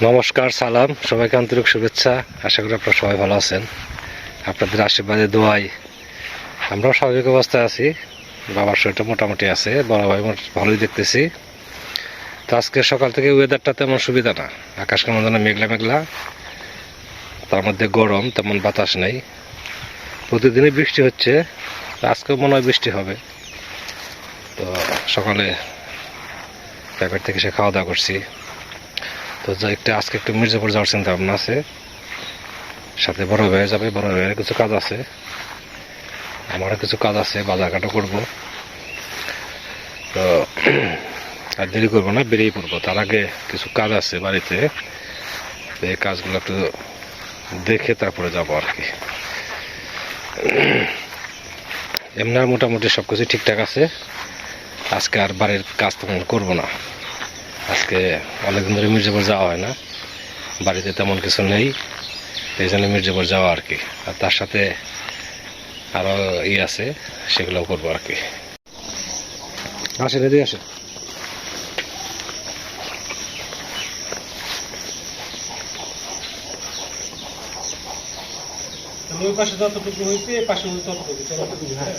নমস্কার, সালাম, সবাইকে আন্তরিক শুভেচ্ছা। আশা করি আপনারা সবাই ভালো আছেন। আপনাদের আশীর্বাদে দোয়াই আমরাও স্বাভাবিক অবস্থায় আছি। বাবার শরীরটা মোটামুটি আছে, বড় ভাই ভালোই দেখতেছি। তো আজকে সকাল থেকে ওয়েদারটা তেমন সুবিধা না, আকাশ কেমন যেন মেঘলা মেঘলা, তার মধ্যে গরম, তেমন বাতাস নেই। প্রতিদিনই বৃষ্টি হচ্ছে, আজকেও মনে হয় বৃষ্টি হবে। তো সকালে প্যাকেট থেকে সে খাওয়া দাওয়া করছি। তো আজকে একটু মির্জাপুর যাওয়ার চিন্তা ভাবনা আছে, সাথে বড় ভাই যাবে, বড় ভাইয়ের কিছু কাজ আছে, আমারও কিছু কাজ আছে, বাজারঘাটও করবো। তো আর দেরি করবো না, বেরিয়ে পড়বো। তার আগে কিছু কাজ আছে বাড়িতে, এই কাজগুলো একটু দেখে তারপরে যাবো আর কি। এমনি আর মোটামুটি সবকিছু ঠিকঠাক আছে। আজকে আর বাড়ির কাজ তেমন করবো না। আজকে অনেকদিন ধরে মির্জাপুর যাওয়া হয় না, বাড়িতে তেমন কিছু নেই, এই জন্য মির্জাপুর যাওয়া আর কি। আর তার সাথে আরো আছে, সেগুলোও করবো আর কি। আসেন, এদিকে আসেন। ওই পাশে যতটুকু হয়েছে এই পাশে ততটুকু ততটুকু। হ্যাঁ,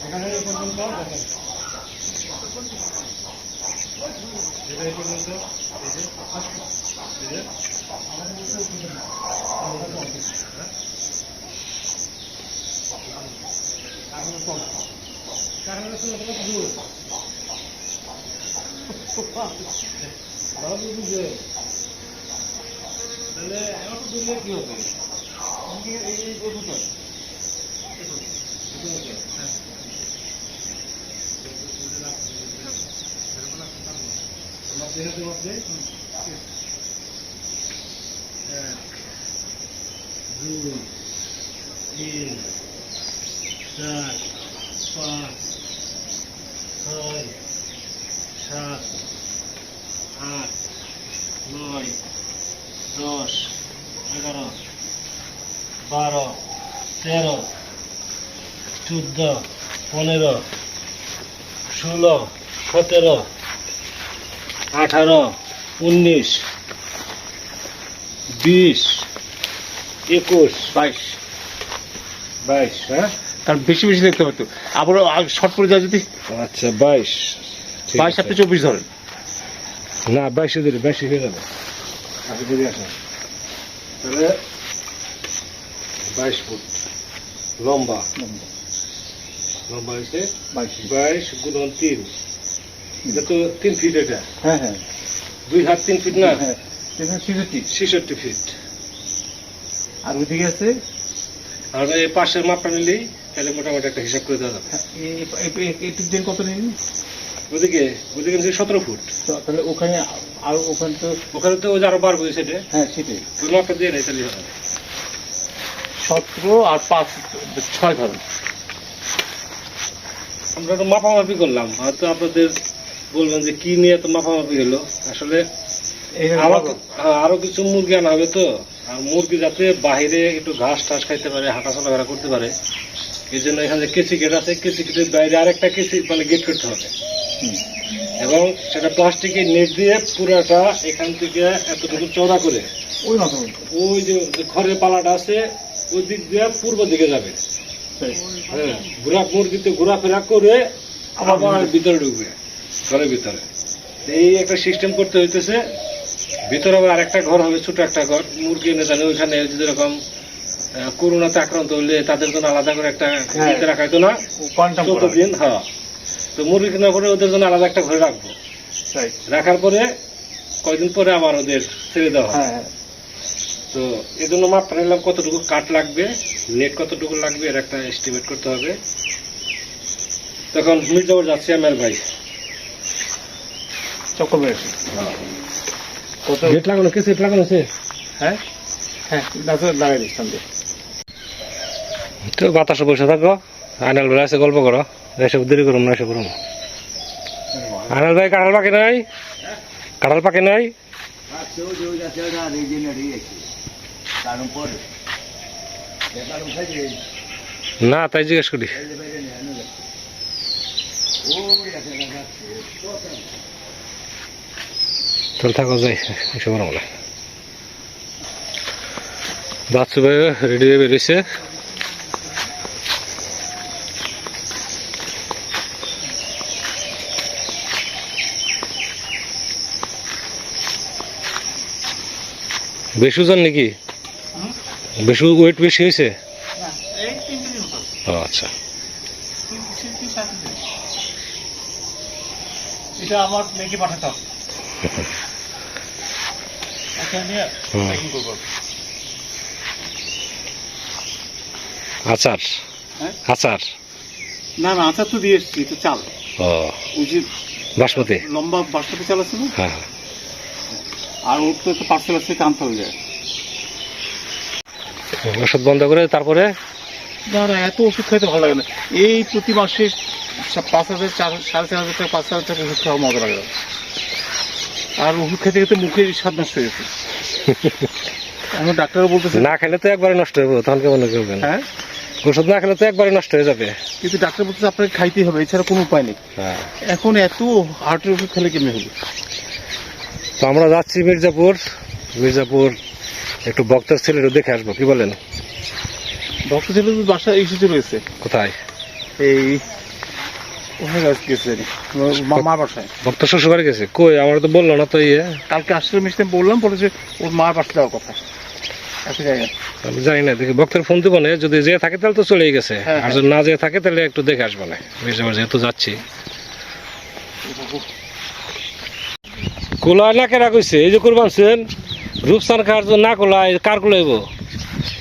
এখানে এই পর্যন্ত দেখেন, এটা এই পর্যন্ত তাহলে আমার তো দুনিয়া কি হবে? দুই, তিন, চার, পাঁচ, ছয়, সাত, আট, নয়, 10, 11, 12, 13, 14, 15, 16, 17, 18, 19, 20, 21, 22, হ্যাঁ, তার বেশি বেশি দেখতে পারতো। আবার শর্ট পড়ে যায় যদি আচ্ছা, 22, 22 সাথে 24 ধরেন। না 22 দিলে 22 হয়ে যাবে। আচ্ছা, বেরিয়ে আসেন। তাহলে 22 ফুট লম্বা হয়েছে 22 গুণন 3, এটা তো 3 ফিট। এটা হ্যাঁ হ্যাঁ 2 হাত 3 ফিট না, হ্যাঁ 66 ফিট। আর ওইদিকে আছে আর এই পাশের মাপটা নিলেই তাহলে মোটামুটি একটা হিসাব করে দেওয়া যাবে। এইটুক দিন কত নিন? ওদিকে 17 ফুট। তাহলে ওখানে আর ওখানে তো ওখানে তো ওই যে আরো বাড়বো সেটা, হ্যাঁ সেটাই ওই মাপটা দিয়ে নেই তাহলে হবে। 17 আর 5 6 ধরেন। আমরা তো মাপামাপি করলাম, হয়তো আপনাদের বলবেন যে কি নিয়ে তো মাপামাপি হলো। আসলে আরো কিছু মুরগি আনা হবে তো, আর মুরগি যাতে বাহিরে একটু ঘাস টাস খাইতে পারে, হাঁটা চলাফেরা করতে পারে, এই জন্য এখানে কেসি গেট আছে। কেসি গেটের বাইরে আরেকটা কেসি মানে গেট করতে হবে, এবং সেটা প্লাস্টিকের নেট দিয়ে পুরাটা এখান থেকে এতটুকু চওড়া করে ওই মতো ওই যে ঘরের পালাটা আছে ওই দিক দিয়ে পূর্ব দিকে যাবে। হ্যাঁ, মুরগিতে ঘোরাফেরা করে আবার ভিতরে ঢুকবে, ঘরের ভিতরে। এই একটা সিস্টেম করতে হইতেছে। ভিতরে আবার আরেকটা ঘর হবে, ছোট একটা ঘর, মুরগি এনে জানে ওইখানে যেরকম করোনাতে আক্রান্ত হলে তাদের জন্য আলাদা করে একটা রাখা হইতো না 14 দিন। হ্যাঁ, তো মুরগি কেনা করে ওদের জন্য আলাদা একটা ঘরে রাখবো। রাখার পরে কয়দিন পরে আবার ওদের ছেড়ে দেওয়া হয়। তো এই জন্য মাপটা নিলাম, কতটুকু কাঠ লাগবে, নেট কতটুকু লাগবে, এর একটা এস্টিমেট করতে হবে। তখন মির্জাপুর যাচ্ছি আমি আর ভাই। চক্কর মেরেছে কত গেট লাগানো, কি সেট লাগানো আছে? হ্যাঁ হ্যাঁ লাগাই দিচ্ছিলাম। তো বাতাসে বসে থাকো, আনাল ভাই আছে, গল্প করো, এসব দেরি করুন না, এসব করুন। আনাল ভাই কাঁঠাল পাকে নাই? কাঁঠাল পাকে নাই? না, তাই জিজ্ঞেস করি। তাহলে থাকো যাই এসব না বাচ্চু ভাই রেডি হয়ে বেরিয়েছে বেশি ওজন নাকি বেশি ওয়েট বেশি হয়েছে এই 3 কেজি মতো ও আচ্ছা 3 কেজি এটা আমার মেয়েকে পাঠাতে হবে আচ্ছা নিয়ে প্যাকিং করব আচার হ্যাঁ? আচার না না আচার তো দিয়ে এসছি এটা চাল ও ওই যে বাসমতি লম্বা বাসমতি চাল আছে না হ্যাঁ আর ওর তো একটা পার্সেল আছে আনতে হবে যায় ওষুধ বন্ধ করে তারপরে না না এত ওষুধ খাইতে ভালো লাগে না এই প্রতি মাসে 5,000 4,500 টাকা 5,000 টাকা ওষুধ খাওয়া মজা লাগে না। আর ওষুধ খেতে খেতে মুখের স্বাদ নষ্ট হয়ে গেছে আমার ডাক্তারও বলতেছে না খেলে তো একবারে নষ্ট হয়ে যাবে তখন কেমন করবেন হ্যাঁ ওষুধ না খেলে তো একবারে নষ্ট হয়ে যাবে কিন্তু ডাক্তার বলতেছে আপনাকে খাইতেই হবে এছাড়া কোনো উপায় নেই হ্যাঁ এখন এত হার্টের ওষুধ খেলে কেমনে হবে তো আমরা যাচ্ছি মির্জাপুর একটু ভক্তের ছেলেটা দেখে আসবো কি বলেন ডক্টর ছিল বাসা এসেছে রয়েছে কোথায় এই ওখানে গেছে মার বাসায় ভক্ত শ্বশুরবাড়ি গেছে কই আমার তো বললো না তো ইয়ে কালকে আসলে মিশতে বললাম বলেছে ওর মার বাসা যাওয়ার কথা এত জায়গায় আমি জানি না দেখি ভক্তের ফোন দিব না যদি যে থাকে তাহলে তো চলেই গেছে হ্যাঁ, আর যদি না যে থাকে তাহলে একটু দেখে আসবো না মির্জাপুর যেহেতু যাচ্ছি কোলায় না কেরা কইছে এই যে করবানছেন রূপসান কার না কোলায় কার কোলাইব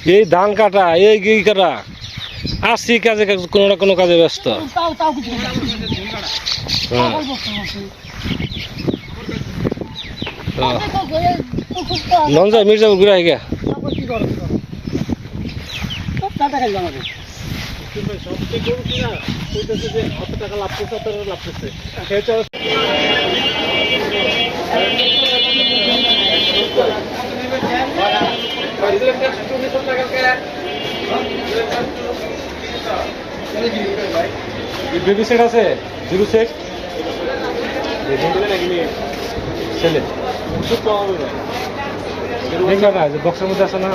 এই ধান কাটা এই গি কাটা আসছি কাজে কোনো না কোনো কাজে ব্যস্ত হ্যাঁ। নন যায় মির্জাপুর ঘুরে আই গা বেবি সেট আছে জিরো সেট ছেলে দেখবে না যে বক্সের মধ্যে আছে না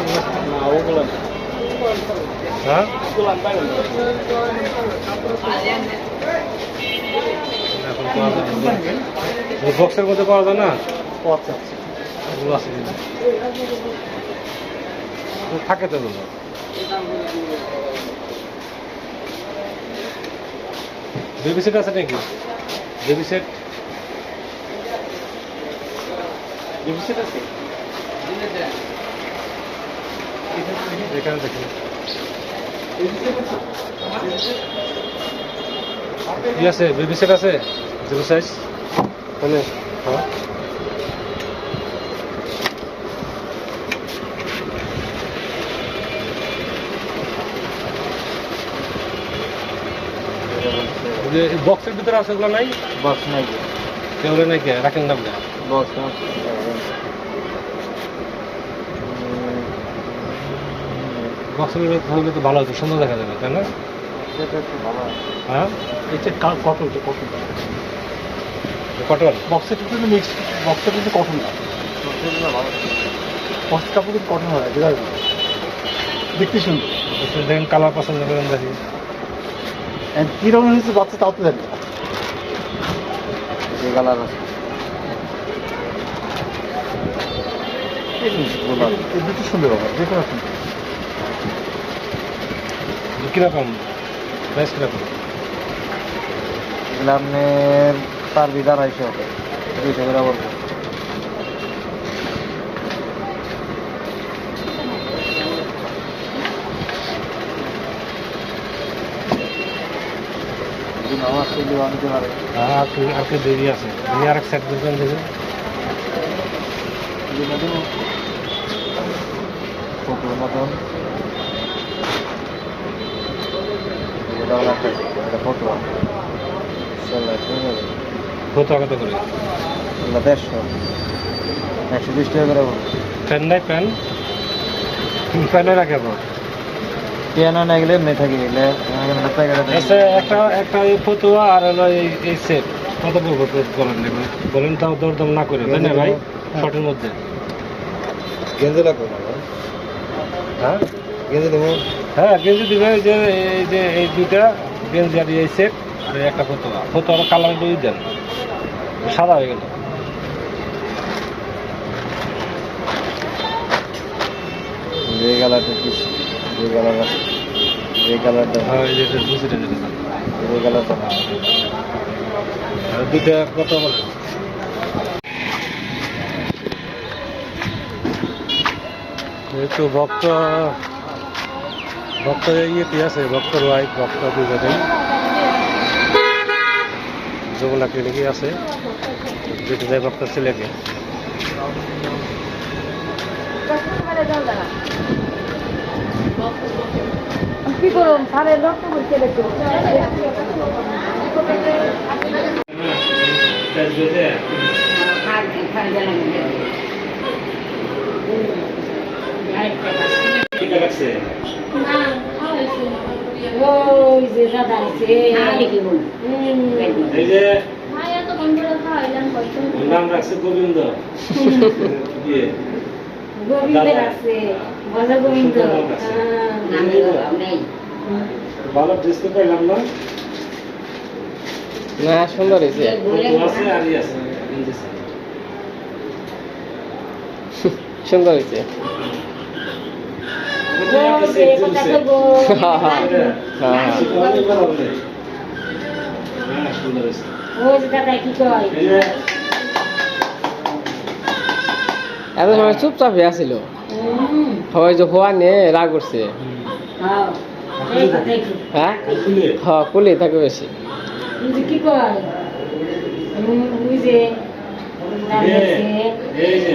হ্যাঁ বক্সের মধ্যে পাওয়া যায় না ওগুলো আছে কিনা থাকে তো ওগুলো বেবি সেট আছে নাকি বেবি সেট আছে এখানে দেখি কি আছে বেবি সেট আছে জিরো সাইজ তাহলে হ্যাঁ বক্সের ভিতরে আছে ওগুলো নাই বক্স নাই কেউলে নাই কে রাখেন না আপনি বক্স বক্সের ভিতরে হলে তো ভালো হতো সুন্দর দেখা যাবে তাই না হ্যাঁ এটা কটন কটন বক্সের কিন্তু মিক্স বক্সের কিন্তু কটন না বক্স কাপড় কিন্তু কটন হয় যেটা দেখতে সুন্দর দেখেন কালার পছন্দ করেন দেখি কি রঙের হয়েছে বাচ্চা তাও তো জানি যে কালার আছে এই দুটো সুন্দর হবে যে কোনো সুন্দর কিরকম প্রাইস কিরকম এগুলো আপনার পার বিঘা 250 হবে 200 করে পড়বে আমার ছেলে অনেকে পারে আর কি দেরি আছে আমি আর এক সেট দিবেন দেখুন ফটোর মতন এটা ফটো কত কত করে 120 টাকা করে প্যান নাই প্যান প্যানে রাখে পিয়ানো না গেলে এমনি থাকি এগুলো আচ্ছা একটা একটা এই ফতুয়া আর হলো এই সেট কত পড়বো বলেন না বলেন তাও দরদাম না করে তাই না ভাই শর্টের মধ্যে গেঞ্জি লাগবে না হ্যাঁ গেঞ্জি দেবো হ্যাঁ গেঞ্জি দিবে যে এই দুইটা গেঞ্জি আর এই সেট আর এই একটা ফতুয়া ফতুয়ার কালার দুই দেন সাদা হয়ে গেল যে কালারটা কি যে কালার আছে যে কালারটা হ্যাঁ এই যে দুইটা যেটা দেন যে কালারটা আর দুইটা কত বলেন এই তো ভক্ত ভক্ত ইয়েতে আছে ভক্তর ওয়াইফ ভক্ত দুজনেই যমুনা ক্লিনিকে আছে যেতে যায় ভক্তর ছেলেকে কি করুন সাড়ে রক্ত করছে দেখো ওই যে দাদা আছে এই যে মায়া তো বন্ধুরা খাওয়াইলাম কয়তো নাম রাখছে গোবিন্দ ইয়ে গোবিন্দের আছে বাজার গোবিন্দ ভালো ড্রেস তো পাইলাম না না সুন্দর হয়েছে ফটো আছে আর ই আছে গেঞ্জি আছে। সুন্দর হয়েছে এটা একটা set ঝুলছে। হ্যাঁ সুন্দর বড় বলে। হ্যাঁ, সুন্দর হয়েছে। ওই যে দাদা কি কয় এই যে এত সময় চুপচাপ হয়ে আসছিল হয় যে হওয়া নিয়ে রাগ করছে হ্যাঁ এই কথাই কি হ্যাঁ খুলে হ্যাঁ কুলি থাকে বেশি ওই যে কি কয় ওই যে দাদা আছে এই যে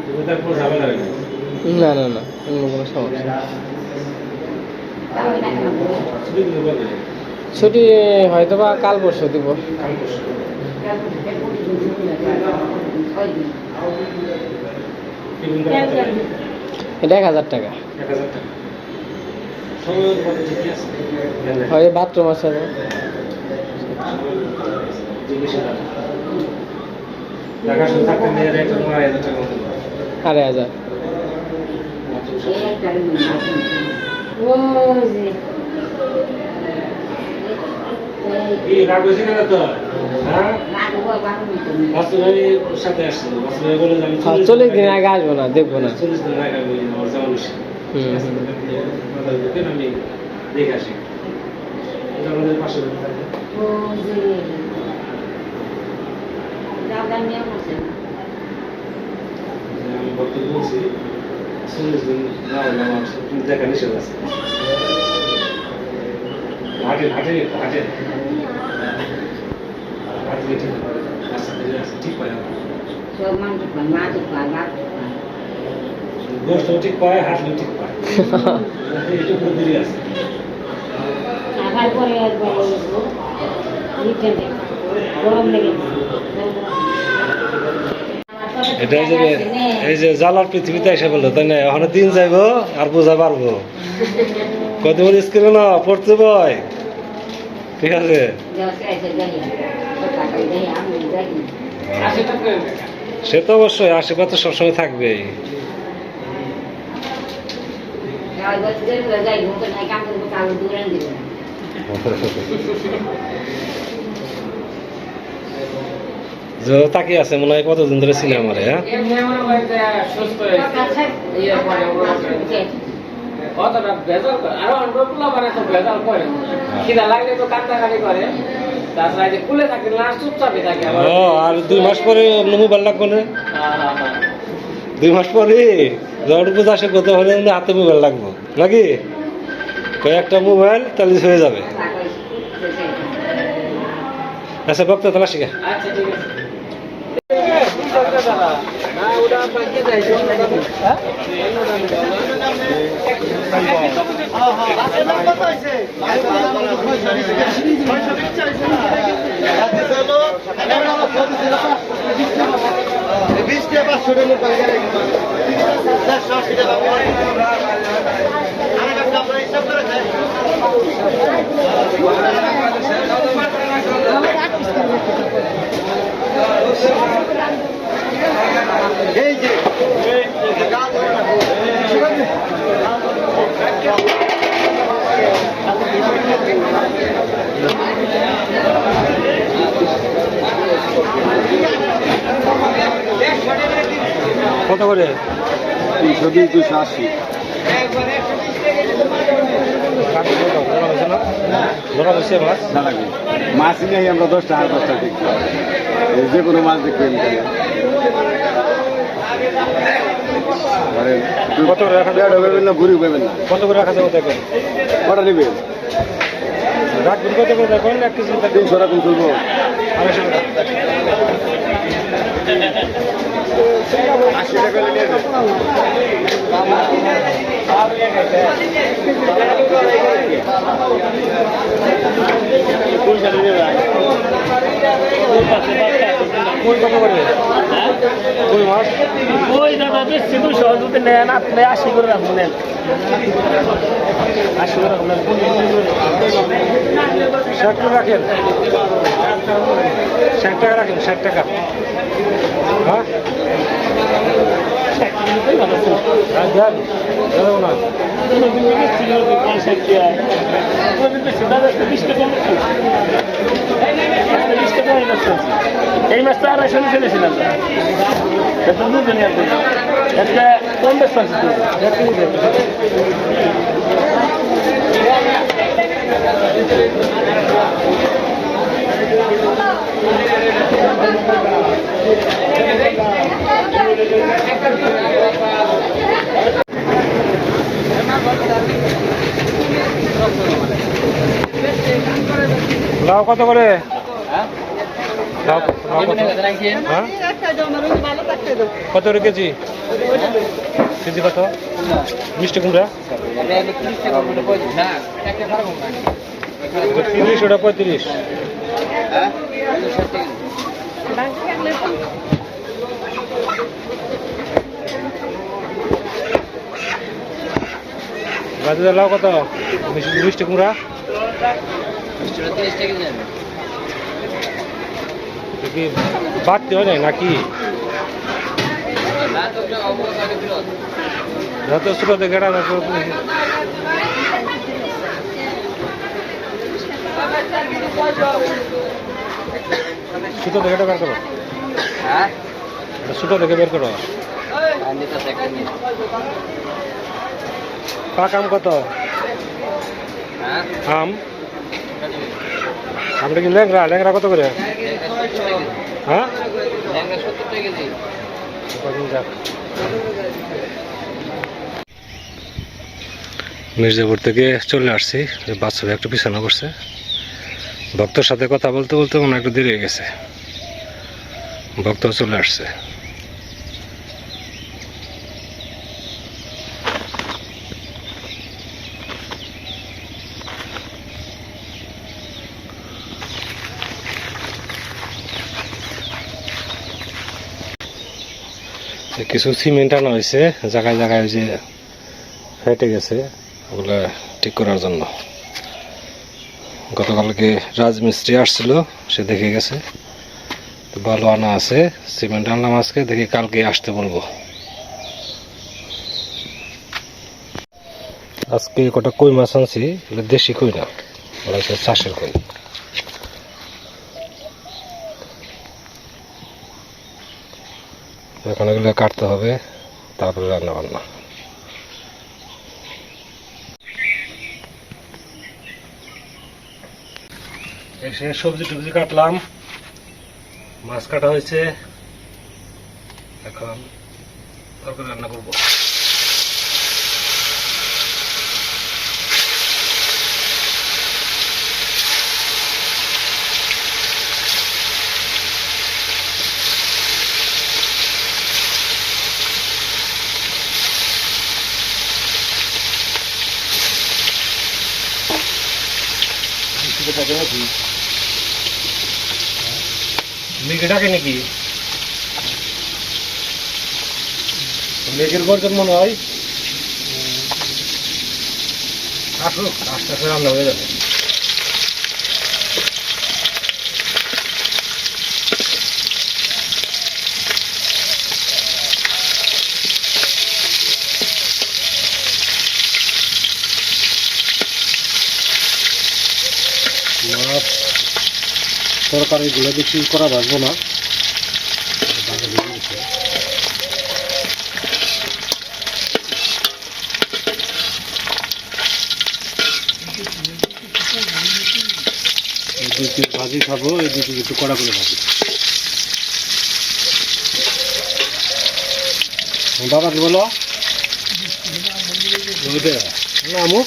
তুমি তারপর ঝামেলা হবে না না না না অন্য কোনো সমস্যা তাহলে না কেন ছুটি দিতে পারবে ছুটি হয়তো বা কাল পরশু দিব কাল করছো কি বলতে পারবে এটা 1000 টাকা 1000 টাকা সময়ের কথা ঠিক আছে হয় বাথরুম আছে টাকা শুধু থাকতে নিয়ে রেট 9000 টাকা মতো 5,500 ওই যে কি রাগ হয়েছে কেন তো হ্যাঁ বাসুরের সাথে আসছে বাসুরের বলে যে আমি 40 দিন আগে আসবো না দেখবো না 40 দিন আগে আমি আমার যাওয়ার বিষয় আমি দেখে আসি এটা আমাদের পাশে থাকে ওই যে দাদা নিয়ে বসে আমি বক্তব্য বলছি 40 দিন না হলে আমার দেখা নিষেধ আছে হাটের হাটের হাটের হাটের ঠিক পায় সব মানুষ মা তো পায় গোষ্ঠ ঠিক পায় হাটলেও ঠিক পায় এটা পুরো দেরি আছে আবার পরে একবার রিটার্ন গরম লেগে এটা এই যে জ্বালার পৃথিবীতে এসে বললো তাই না এখন দিন যাইবো আর বোঝা পারবো কতবার স্ক্রিনে না পড়তে বয় ঠিক আছে সে তো অবশ্যই আশীর্বাদ তো সবসময় থাকবেই যে তাকিয়ে আছে মনে হয় কতদিন ধরে ছিল আমার হ্যাঁ অতটা ভেজাল করে আরো অন্য পোলা মানে তো ভেজাল করে খিদা লাগলে তো কান্দাকাটি করে তাছাড়া যে কুলে থাকে না চুপচাপই থাকে আবার ও আর 2 মাস পরে মোবাইল লাগবে না হ্যাঁ হ্যাঁ হ্যাঁ 2 মাস পরে জড় পূজা আসে কত হলে হাতে মোবাইল লাগবে নাকি কয়েকটা মোবাইল তাহলে হয়ে যাবে আচ্ছা বক্তা তাহলে শিখা আচ্ছা ঠিক আছে না ওটা বাকি যাইছে হ্যাঁ হ্যাঁ কত করে? 320, 280। ধরা হয়েছে মাছ? মাছ নেই, আমরা 10 টাকা 10 টাকা দিচ্ছি। যে কোনো মাছ দেখবেন কত করে রাখা যাবে? পাবেন না, ভুড়ি পাবেন না। কত করে রাখা যাবে দেখবেন? কটা নেবেন? রাখবেন কত করে দেখবেন? 1 কেজি 300 রকম চলবো। 250 টাকা। 80 টাকা নিয়ে যাবেন। কই কত করে? কই মাছ? ওই দাদা বেশি 200 যদি নেন আপনি 80 করে রাখুন, নেন 80 করে রাখুন। 60 টাকা রাখেন, 60 টাকা রাখেন, 60 টাকা। হ্যাঁ দেন, দেবো না। এই মাছটা 250 ফেলেছিলাম, একটা কম বেশ পাচ্ছি। লাউ কত করে? লাউ কত? হ্যাঁ কত করে কেজি? কেজি কত? মিষ্টি কুমড়া 30, ওটা 35। গাজরের লাউ কত? মিষ্টি কুমড়া কি বাড়তে হয় না নাকি? যত ছোট দেখে ছোট দেখে বের করো, ছোট দেখে বের করো। পাক আম কত? আমটা কি ল্যাংড়া? ল্যাংড়া কত করে? হ্যাঁ মির্জাপুর থেকে চলে আসছি, বাচ্চারা একটু পিছানো করছে। ভক্তর সাথে কথা বলতে বলতে মনে একটু দেরি হয়ে গেছে, ভক্ত চলে আসছে। কিছু সিমেন্ট আনা হয়েছে জায়গায় জায়গায়, যে ফেটে গেছে ওগুলো ঠিক করার জন্য। গতকালকে রাজমিস্ত্রি আসছিল, সে দেখে গেছে, তো ভালো আনা আছে সিমেন্ট। আনলাম আজকে, দেখি কালকে আসতে বলবো। আজকে কটা কই মাছ আনছি, এগুলো দেশি কই না, ওরা হচ্ছে চাষের কই। এখন এগুলো কাটতে হবে, তারপরে রান্না বান্না। এসে সবজি টবজি কাটলাম, মাছ কাটা হয়েছে, এখন তরকারি রান্না করবো। মিকে ডাকে নাকি? মেঘের গর্জন মনে হয়। আসুক, আস্তে আস্তে রান্না হয়ে যাবে। মাছ তরকারিগুলো বেশি করা ভাজবো না, দুই পিস ভাজি খাবো, এই দুই পিস একটু কড়া করে ভাজি। বাবা কি বলো? নামুক।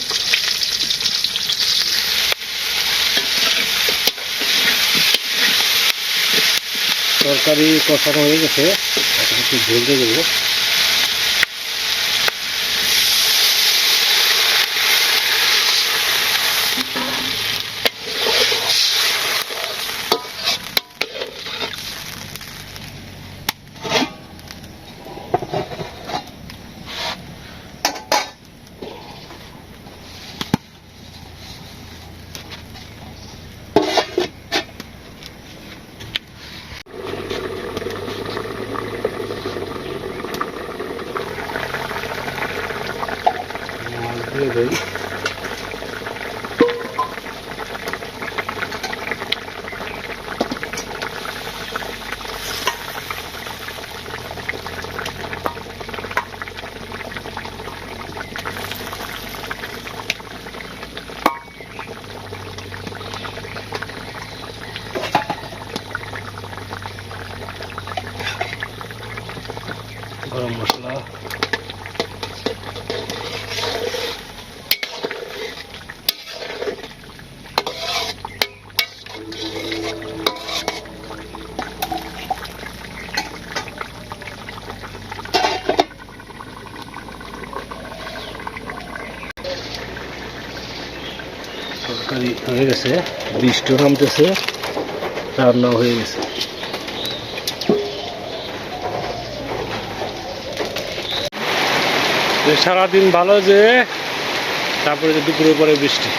তরকারি কষানো হয়ে গেছে, এখন একটু ঝোল দিয়ে দেবো। মাছ দিয়ে দেই। গরম মশলা, তরকারি হয়ে গেছে, বৃষ্টিও নামতেছে, রান্নাও হয়ে গেছে। সারাদিন ভালো, যে তারপরে যে দুপুরের পরে বৃষ্টি,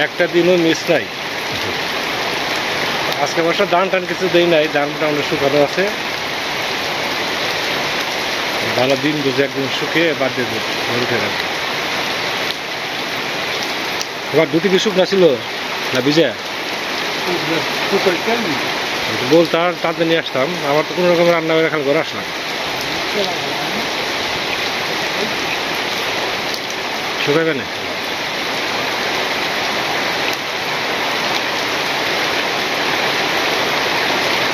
একটা দিনও মিস নাই। আজকে অবশ্য ধান টান কিছু দেই নাই, ধান টান শুকানো আছে। ভালো দিন বুঝে একদিন শুকিয়ে বাদ দিয়ে দেবো, উঠে রাখবো। এবার দুটি কি শুকনা ছিল না ভিজে? বলতে আর তাদের নিয়ে আসতাম, আমার তো কোনো রকম রান্না করে খাল করে আসলাম। শুকাইবে না?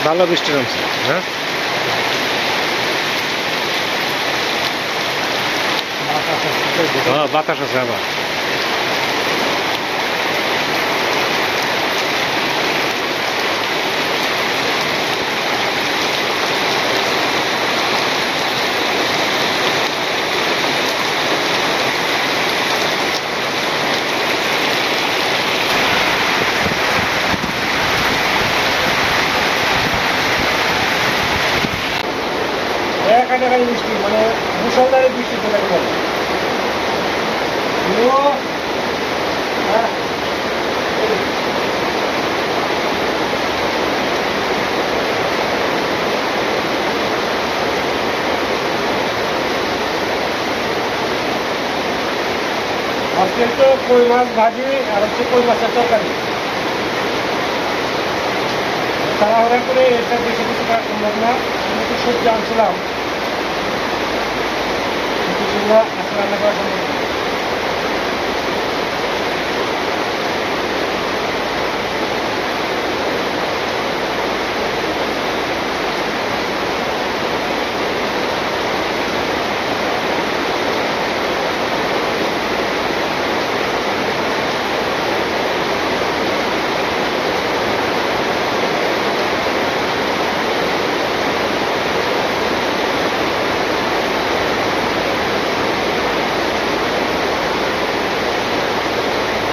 ভালো বৃষ্টি নামছে, হ্যাঁ। হ্যাঁ, বাতাস আছে আবার। এখানে বৃষ্টি, মানে মুষলধারে বৃষ্টি যেটাকে বলে। আজকে তো কই মাছ ভাজি আর হচ্ছে কই মাছের তরকারি। তাড়াহুড়া করে এটা বেশি কিছু কাজ সম্ভব না, আমি একটু সবজি আনছিলাম, কিন্তু সেগুলো আজকে রান্না করা সম্ভব না।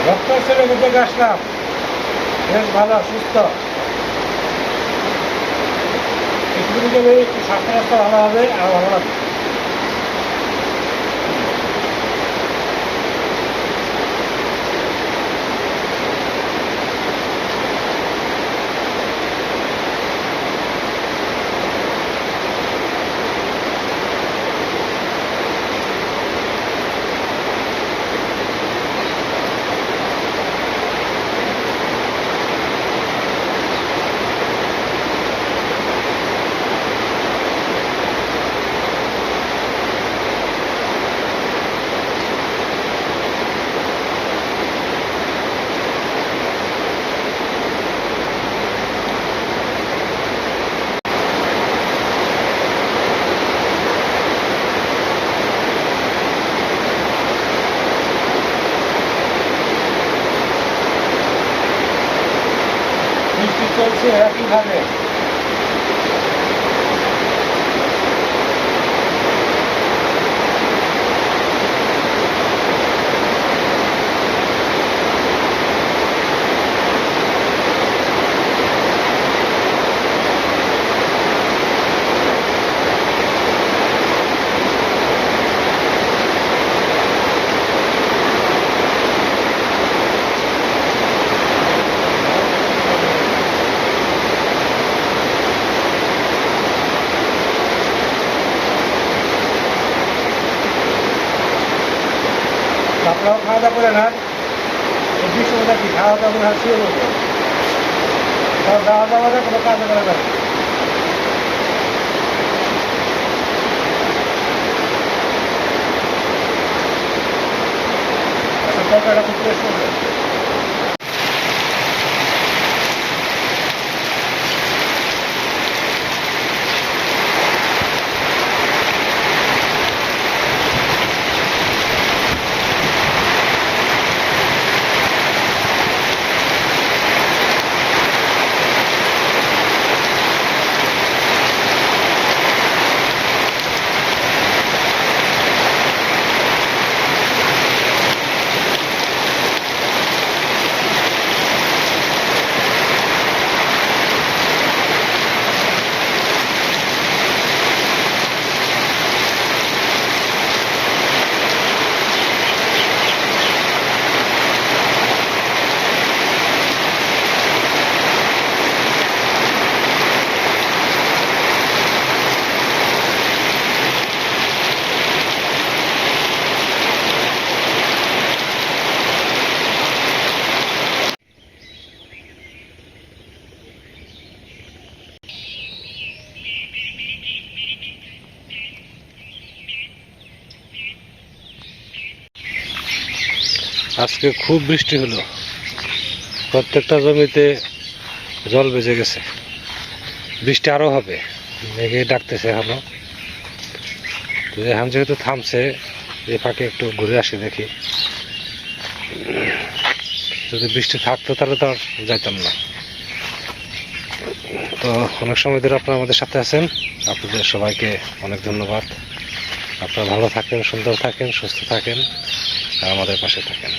ডক্টর ছেলেকে দেখে আসলাম, বেশ ভালো, সুস্থ। একটু কিছুদিন গেলে একটু স্বাস্থ্য রাস্তা ভালো হবে আর ভালো লাগবে। বৃষ্টি চলছে একইভাবে। আপনারাও খাওয়া দাওয়া করে না, এই বৃষ্টিটা কি খাওয়া দাওয়া করে শুয়ে বলবো, খাওয়া দাওয়া কোনো কাজ করা যাবে। আচ্ছা, তরকারিটা খুব টেস্ট করবে। আজকে খুব বৃষ্টি হলো, প্রত্যেকটা জমিতে জল বেজে গেছে। বৃষ্টি আরো হবে, মেঘে ডাকতেছে এখনো। তো এখন যেহেতু থামছে, এই ফাঁকে একটু ঘুরে আসি দেখি। যদি বৃষ্টি থাকতো তাহলে তো আর যাইতাম না। তো অনেক সময় ধরে আপনারা আমাদের সাথে আছেন, আপনাদের সবাইকে অনেক ধন্যবাদ। আপনারা ভালো থাকেন, সুন্দর থাকেন, সুস্থ থাকেন আর আমাদের পাশে থাকেন।